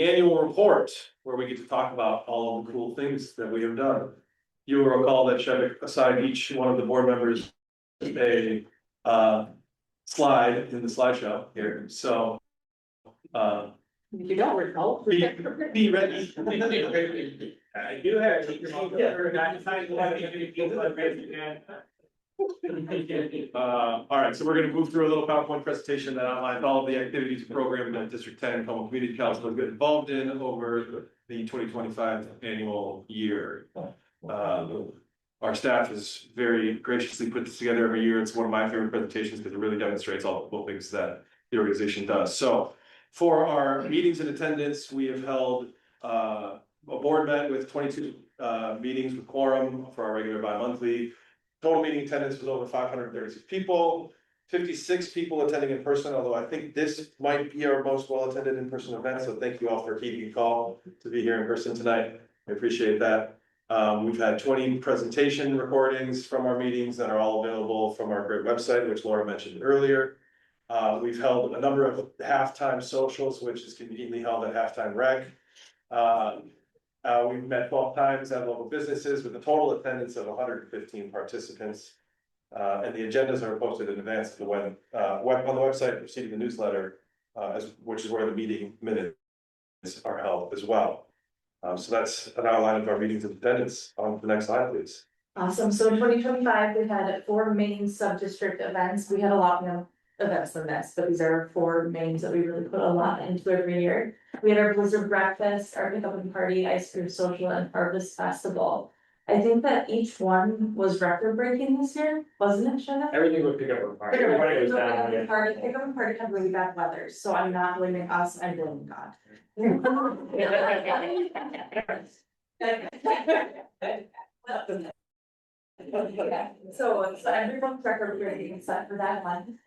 the annual report, where we get to talk about all of the cool things that we have done. You will recall that Shevik assigned each one of the board members a slide in the slideshow here, so. If you don't recall. Be ready. I do have. All right, so we're gonna move through a little PowerPoint presentation that outlines all of the activities and programming that District 10 Como Community Council has been involved in over the 2025 annual year. Our staff has very graciously put this together every year. It's one of my favorite presentations because it really demonstrates all the cool things that the organization does. So for our meetings and attendance, we have held a board met with 22 meetings with quorum for our regular bi-monthly. Total meeting attendance was over 536 people, 56 people attending in person, although I think this might be our most well-attended in-person event. So thank you all for keeping a call to be here in person tonight. I appreciate that. We've had 20 presentation recordings from our meetings that are all available from our great website, which Laura mentioned earlier. We've held a number of halftime socials, which is conveniently held at Halftime Rec. We've met 12 times at local businesses with a total attendance of 115 participants. And the agendas are posted in advance to the web on the website preceding the newsletter, which is where the meeting minutes are held as well. So that's an outline of our meetings and attendance. On the next slide, please. Awesome. So in 2025, we had 4 main sub-district events. We had a lot more events than this, but these are 4 mains that we really put a lot into every year. We had our Blizzard Breakfast, our Pickup and Party, Ice Cream Social, and Harvest Festival. I think that each one was record-breaking this year, wasn't it, Shanna? Everything would pick up a party. Pickup and Party had really bad weather, so I'm not blaming us, I'm blaming God. So everyone's record-breaking except for that one.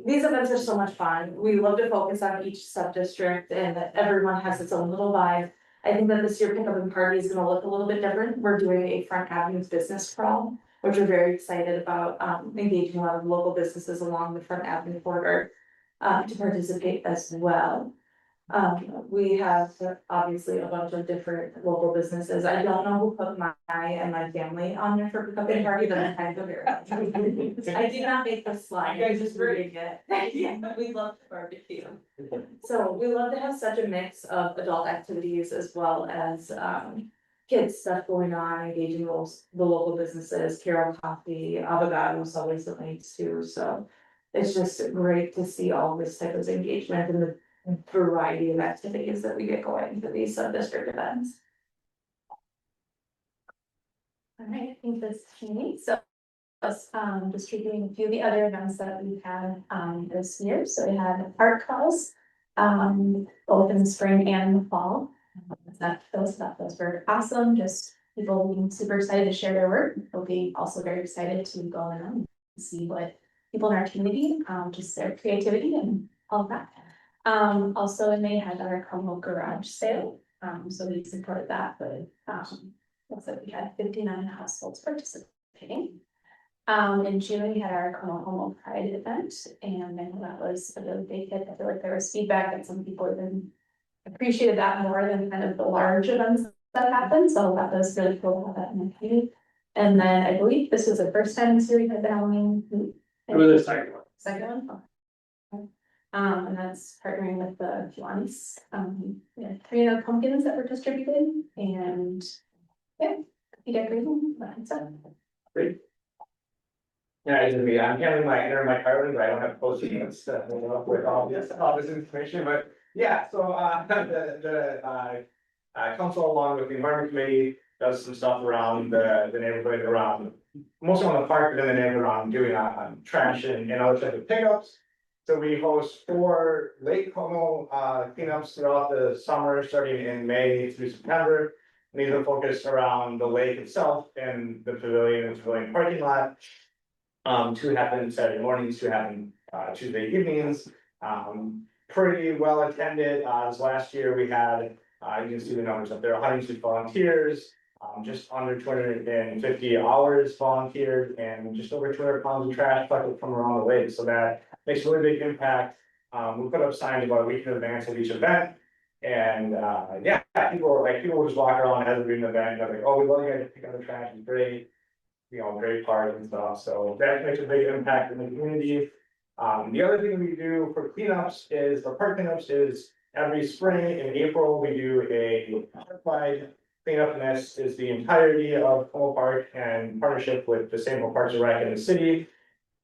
These events are so much fun. We love to focus on each sub-district and that everyone has its own little vibe. I think that this year Pickup and Party is gonna look a little bit different. We're doing a Front Avenue's business crawl, which we're very excited about, engaging a lot of local businesses along the Front Avenue corridor to participate as well. We have obviously a bunch of different local businesses. I don't know who put my and my family on there for Pickup and Party, but I'm kind of embarrassed. I did not make the slide, I just reading it. Yeah, we love to barbecue. So we love to have such a mix of adult activities as well as kids stuff going on, engaging the local businesses. Carol Coffee, Avocados always donates too. So it's just great to see all this type of engagement and the variety of activities that we get going for these sub-district events. All right, I think this is me. So us distributing a few of the other events that we've had this year. So we had art calls, both in the spring and the fall. Those were awesome. Just people being super excited to share their work. They'll be also very excited to go in and see what people in our community, just their creativity and all of that. Also in May had our Como garage sale, so we supported that, but looks like we had 59 households participating. In June we had our Como Pride event, and I know that was a really big hit. I feel like there was feedback that some people even appreciated that more than kind of the large events that happened, so that was really cool to have that in the community. And then I believe this was the first time this year we had the Halloween. It was the second one. Second one? Okay. And that's partnering with the Kiwanis. We had 3 pumpkins that were distributed and yeah, you decorating. Great. Yeah, I'm handling my inner my carbon, but I don't have posting notes with all this information, but yeah, so the council along with the environment committee does some stuff around the neighborhood, around mostly on the park, but then the neighborhood around doing trash and other type of pickups. So we host 4 Lake Como cleanups throughout the summer, starting in May through September. And these are focused around the lake itself and the pavilion and pavilion parking lot. 2 happen Saturday mornings, 2 happen Tuesday evenings. Pretty well attended. As last year we had, you can see the numbers up there, 102 volunteers, just under 250 hours volunteered, and just over 200 pounds of trash collected from around the lake. So that makes a really big impact. We put up signs about a week in advance of each event, And, yeah, people will just walk around as we're in the event, they're like, oh, we love you guys to pick up the trash, it's great. You know, great party and stuff, so that makes a big impact in the community. The other thing we do for cleanups is, or park cleanups is, every spring in April, we do a park-wide cleanup, and this is the entirety of Como Park and partnership with the St. Paul Parks and Rec in the city.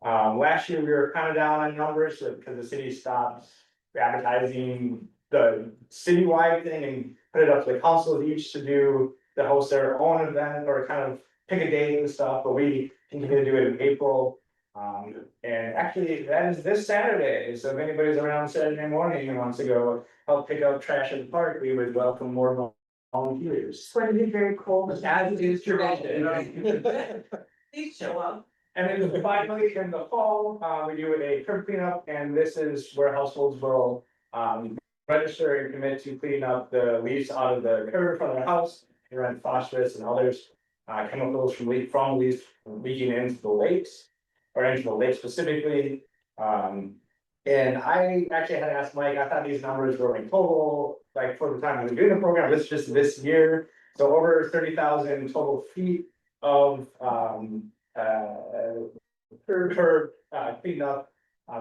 Last year, we were kind of down on numbers because the city stopped advertising the citywide thing and put it up to the council each to do, to host their own event or kind of pick a date and stuff, but we continue to do it in April. And actually, that is this Saturday, so if anybody's around Saturday morning and wants to go help pick up trash in the park, we would welcome more volunteers. It's going to be very cold. As is tradition. Please show up. And then finally, in the fall, we do a curb cleanup, and this is where households will register and commit to clean up the leaves out of the curb from their house, and run phosphorus and others chemicals from leaves leaking into the lakes, or into the lake specifically. And I actually had asked Mike, I thought these numbers were like total, like for the time we were doing the program, this just this year. So over 30,000 total feet of curb cleaned up,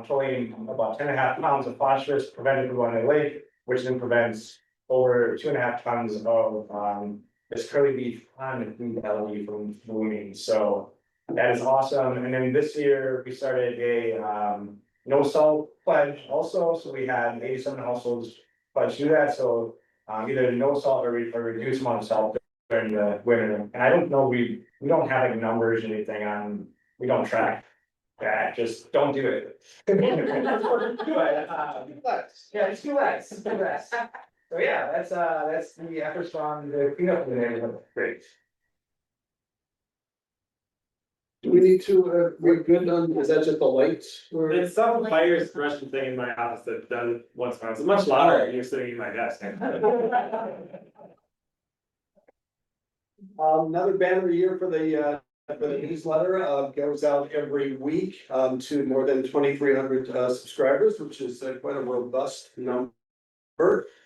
totaling about 10.5 pounds of phosphorus prevented from going to the lake, which then prevents over 2.5 tons of this curly leaf pond food algae from blooming. So that is awesome. And then this year we started a no salt pledge also. So we had 87 households pledge to do that. So either no salt or reduced amount of salt during the winter. And I don't know, we don't have like numbers or anything on, we don't track that, just don't do it. But yeah, it's too less, it's too less. So yeah, that's the efforts on the cleanup of the neighborhood. Great. Do we need to, we're good on, is that just the lights? or- There's some fire suppression thing in my office that does once in a while. It's much louder when you're sitting in my desk. Another banner year for the newsletter, goes out every week, to more than 2,300 subscribers, which is quite a robust number.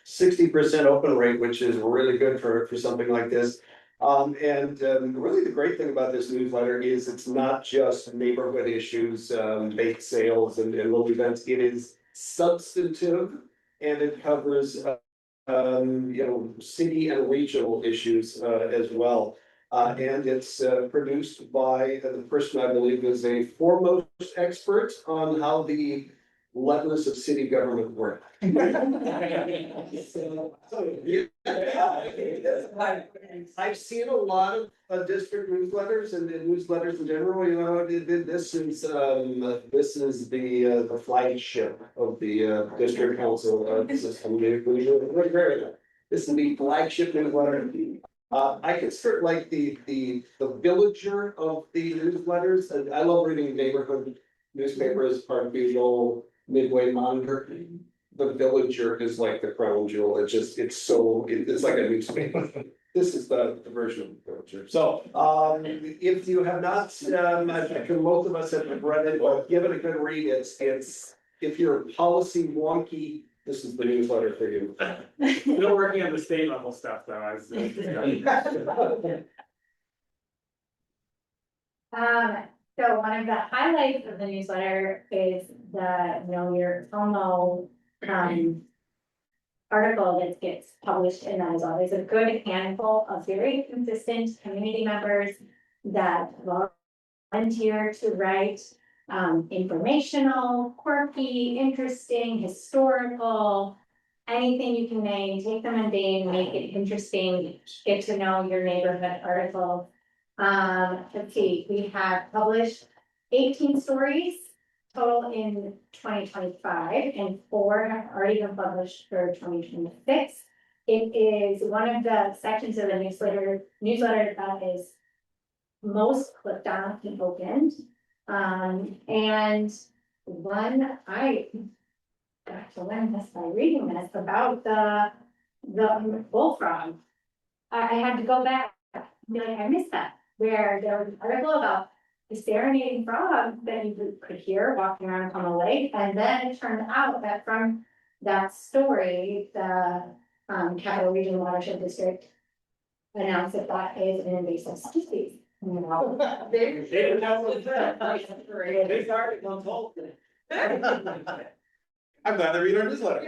60% open rate, which is really good for something like this. Really the great thing about this newsletter is it's not just neighborhood issues, bake sales and little events. It is substantive, and it covers city and regional issues as well. And it's produced by the person I believe is a foremost expert on how the levers of city government work. I've seen a lot of district newsletters and newsletters in general, you know, this is the flagship of the district council system. This is the flagship newsletter. I consider like the villager of the newsletters, and I love reading neighborhood newspapers, Park Visual, Midway Monitor. The villager is like the crown jewel. It's like a newspaper. This is the version of the villager. So, if you have not, I'm sure most of us have read it, but give it a good read. It's if you're policy wonky, this is the newsletter for you. Still working on the state level stuff though, as So one of the highlights of the newsletter is the Know Your Como article that gets published in that as well. There's a good handful of very consistent community members that volunteer to write informational, quirky, interesting, historical, anything you can name, take the mundane, make it interesting, get to know your neighborhood article. Let's see, we have published 18 stories total in 2025, and 4 have already been published for 2026. It is one of the sections of the newsletter that is most clicked on and opened. And one I got to learn this by reading this about the bullfrog. I had to go back and be like, I missed that, where there was an article about the serenading frog that you could hear walking around on the lake. And then it turned out that from that story, the Capital Region Watershed District announced that that is an invasive species. I'm glad they read our newsletter.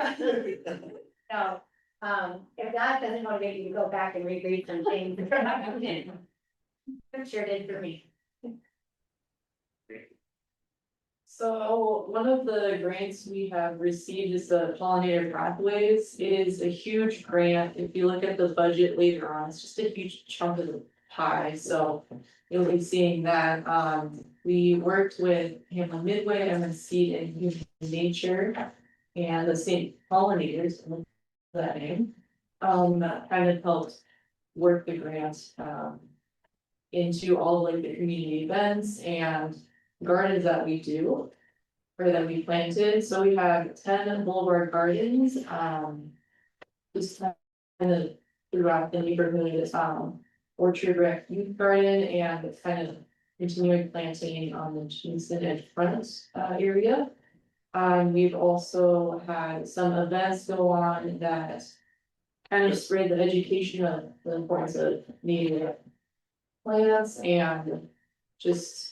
So, if that doesn't motivate you to go back and reread some things, it sure did for me. So one of the grants we have received is the pollinator pathways. It is a huge grant. If you look at the budget later on, it's just a huge chunk of the pie, so you'll be seeing that. We worked with Hamlin Midway, MSC and Human Nature and the St. Pollinators, that name. Kind of helped work the grant into all like the community events and gardens that we do, or that we planted. So we have 10 boulevard gardens, just kind of throughout the neighborhood, Orchard Rec Youth Garden, and it's kind of continuing planting on the Kingston and Front area. We've also had some events go on that kind of spread the education of the importance of native plants and just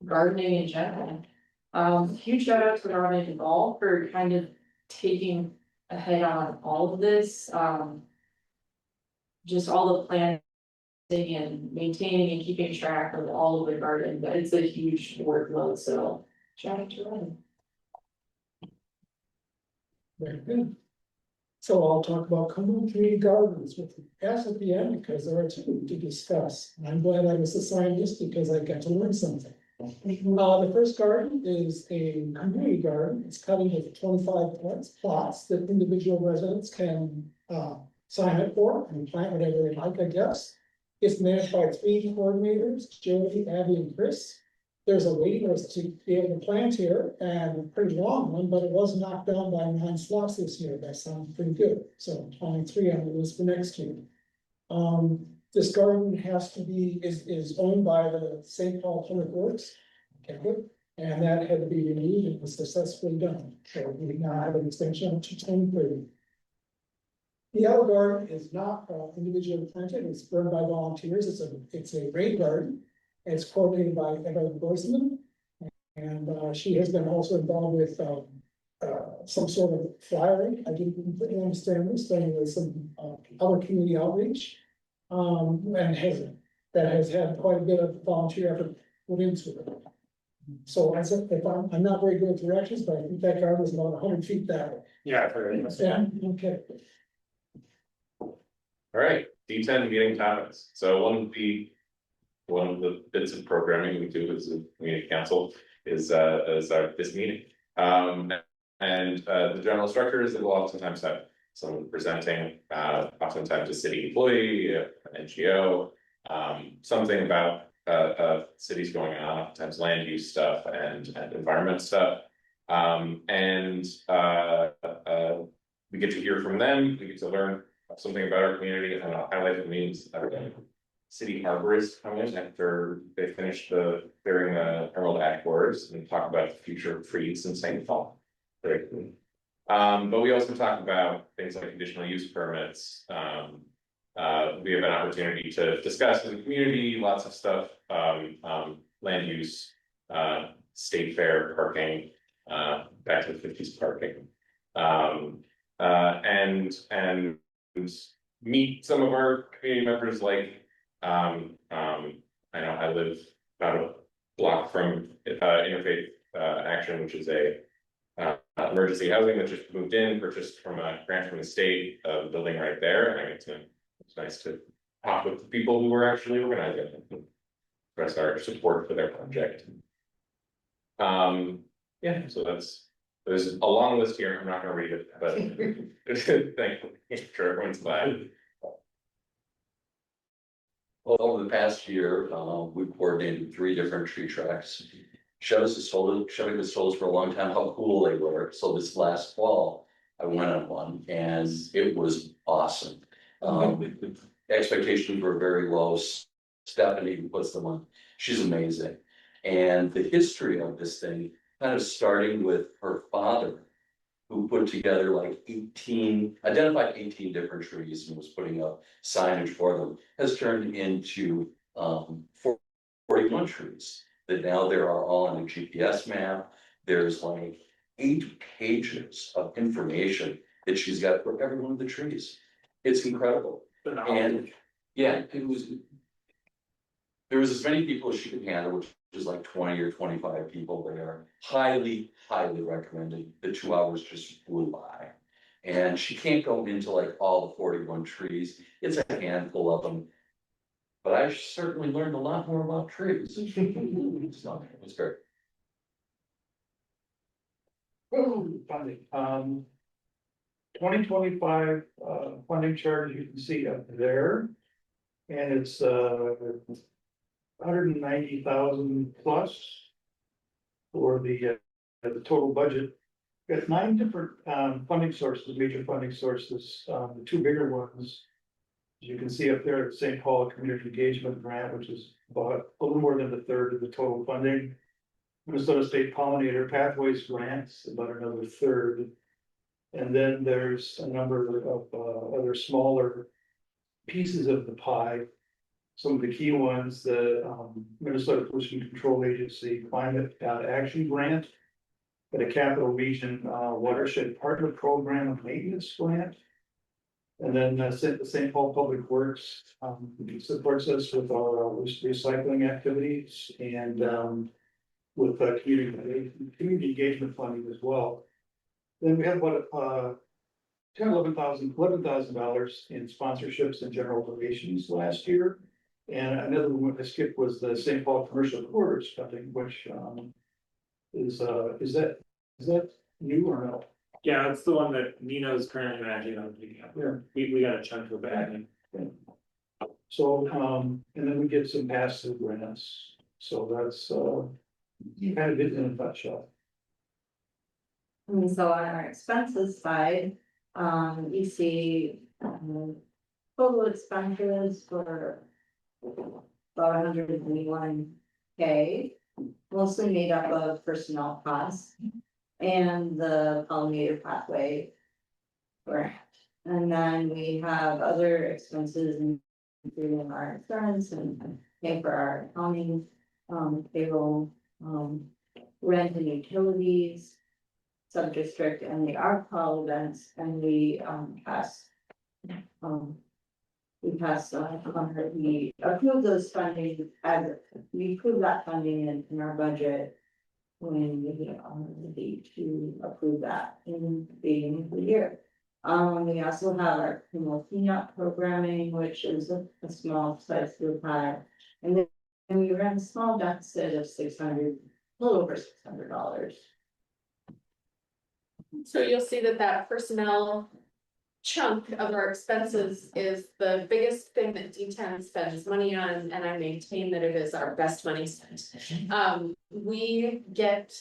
gardening in general. Huge shout out to Robin and Ball for kind of taking a head on all of this. Just all the planting and maintaining and keeping track of all of the garden, but it's a huge workload, so shout out to Robin. Very good. So I'll talk about Como Community Gardens with S at the end because there are two to discuss. And I'm glad I was assigned this because I got to learn something. The first garden is a community garden. It's coming with 25 plots that individual residents can sign up for and plant whatever they like, I guess. It's managed by 3 coordinators, Jody, Abby, and Chris. There's a waiting list to be able to plant here, and a pretty long one, but it was knocked down by 9 slots this year. That sounds pretty good. So only 3 on the list for next year. This garden has to be, is owned by the St. Paul Public Works. Okay, and that had to be renewed and was successfully done. So we now have an extension to 2030. The yellow garden is not individually planted, it's burned by volunteers. It's a rain garden. It's coordinated by Evelyn Boisman, and she has been also involved with some sort of flyering. I didn't completely understand this, but anyway, some other community outreach. And that has had quite a bit of volunteer effort put into it. So I said, if I'm not very good at directions, but I think that garden is about 100 feet that way. Yeah, very much. Yeah, okay. All right, D10 meeting topics. So one of the bits of programming we do as a community council is this meeting. And the general structure is that we'll oftentimes have someone presenting, oftentimes a city employee, an NGO, something about cities going on, oftentimes land use stuff and environment stuff. We get to hear from them, we get to learn something about our community, and I'll highlight the meetings city arborists come in after they finish clearing the Emerald Ash Forest and talk about the future of trees in St. Paul. Very cool. But we also talk about things like conditional use permits. We have an opportunity to discuss as a community, lots of stuff, land use, state fair parking, back to the 50s parking. And meet some of our community members like I know I live about a block from Interfaith Action, which is a emergency housing that just moved in, purchased from a grant from the state, building right there. And it's nice to talk with the people who were actually organizing it and express our support for their project. Yeah, so there's a long list here. I'm not going to read it, but thankfully, sure everyone's glad. Well, over the past year, we've coordinated 3 different tree tracks. Chevy has told us for a long time how cool they were. So this last fall, I went on one and it was awesome. Expectations were very low. Stephanie was the one. She's amazing. And the history of this thing, kind of starting with her father, who put together like identified 18 different trees and was putting up signage for them, has turned into 41 trees. That now there are all on a GPS map. There's like 8 pages of information that she's got for every one of the trees. It's incredible. And yeah, there was as many people as she could handle, which is like 20 or 25 people there. Highly, highly recommended. The 2 hours just flew by. And she can't go into like all the 41 trees. It's a handful of them. But I certainly learned a lot more about trees. So, it was great. Funding, 2025, funding chart, you can see up there. And it's, 190,000 plus. For the total budget. Got 9 different, funding sources, major funding sources, the 2 bigger ones. As you can see up there, the St. Paul Community Engagement Grant, which is about a little more than a third of the total funding. Minnesota State Pollinator Pathways Grants, about another third. And then there's a number of other smaller pieces of the pie. Some of the key ones, the Minnesota Pollution Control Agency Climate Action Grant. And a Capital Region Watershed Partner Program and Maintenance Grant. And then the St. Paul Public Works supports us with our recycling activities and with community engagement funding as well. Then we have about $11,000 in sponsorships and general donations last year. And another one I skipped was the St. Paul Commercial Corridors funding, which is that new or no? Yeah, that's the one that Nino's currently managing on. Yeah. We got a chunk of that. So, and then we get some passive grants, so that's, kind of it in a nutshell. And so on our expenses side, you see, total expenditures for about 121K, mostly made up of personnel costs and the pollinator pathway grant. And then we have other expenses, including our insurance and pay for our accounting, payroll, rent and utilities, sub-district and the art hall events, and we passed we approved those funding as we approved that funding in our budget when we need to approve that in the beginning of the year. We also have our cleanup programming, which is a small size group hire, and then we ran a small deficit of a little over $600. So you'll see that personnel chunk of our expenses is the biggest thing that D10 spends money on, and I maintain that it is our best money spent. We get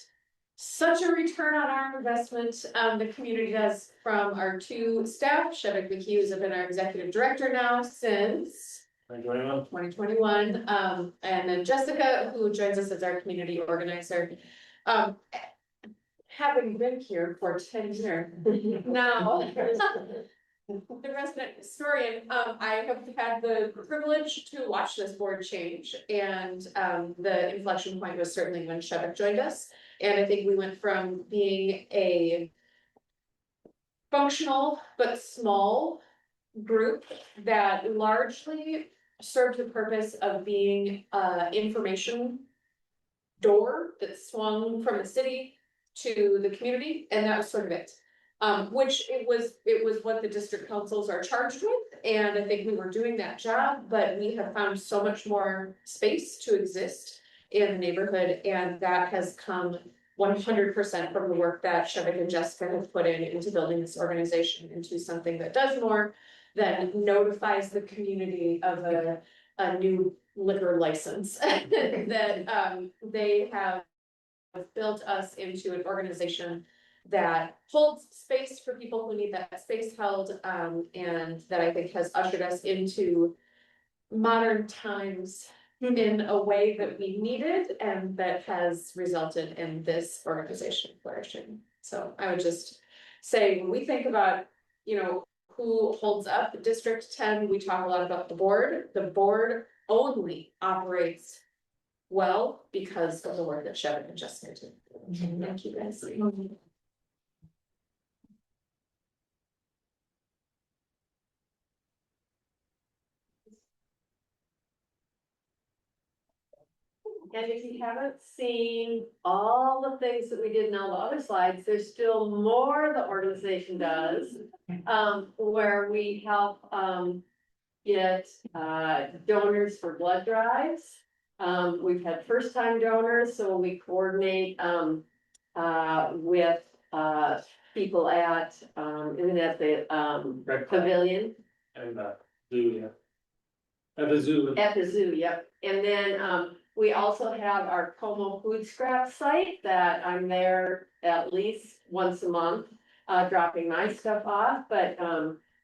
such a return on our investment, the community does, from our 2 staff. Shevik McHugh has been our executive director now since 2021, and then Jessica, who joins us as our community organizer. Having been here for 10 years now, the resident historian, I have had the privilege to watch this board change, and the inflection point was certainly when Shevik joined us. And I think we went from being a functional but small group that largely served the purpose of being information door that swung from the city to the community, and that was sort of it. Which it was what the district councils are charged with, and I think we were doing that job, but we have found so much more space to exist in the neighborhood, and that has come 100% from the work that Shevik and Jessica have put into building this organization into something that does more than notifies the community of a new liquor license. That they have built us into an organization that holds space for people who need that space held, and that I think has ushered us into modern times in a way that we needed, and that has resulted in this organization flourishing. So I would just say, when we think about, you know, who holds up District 10, we talk a lot about the board. The board only operates well because of the work that Shevin and Jessica did. Thank you guys. And if you haven't seen all the things that we did in all the other slides, there's still more the organization does. Where we help, get, donors for blood drives. We've had first time donors, so we coordinate, with, people at, even at the, Red Cross pavilion. and zoo, yeah. At the zoo. At the zoo, yep. And then, we also have our Como food scrap site that I'm there at least once a month, dropping my stuff off, but,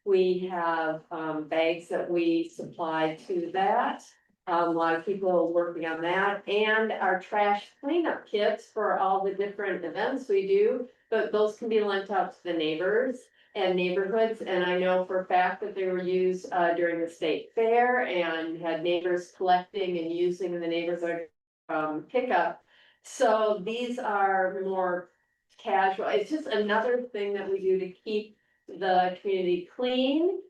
we have, bags that we supply to that. A lot of people working on that, and our trash cleanup kits for all the different events we do, but those can be lent out to the neighbors and neighborhoods, and I know for a fact that they were used during the state fair and had neighbors collecting and using in the neighborhood pickup. So these are more casual, it's just another thing that we do to keep the community clean.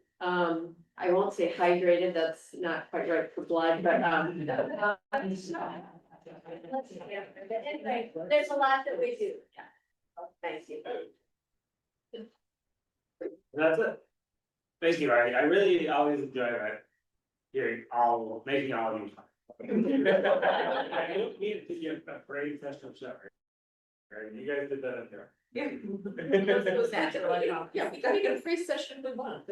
I won't say hydrated, that's not quite right for blood, but anyway, there's a lot that we do, yeah. Thank you. That's it. Thank you, I really always enjoy that. Making all of you. I don't need to get a brave test of suffering. Right, you guys did that up there. Yeah. Yeah, we gotta get a free session if we want.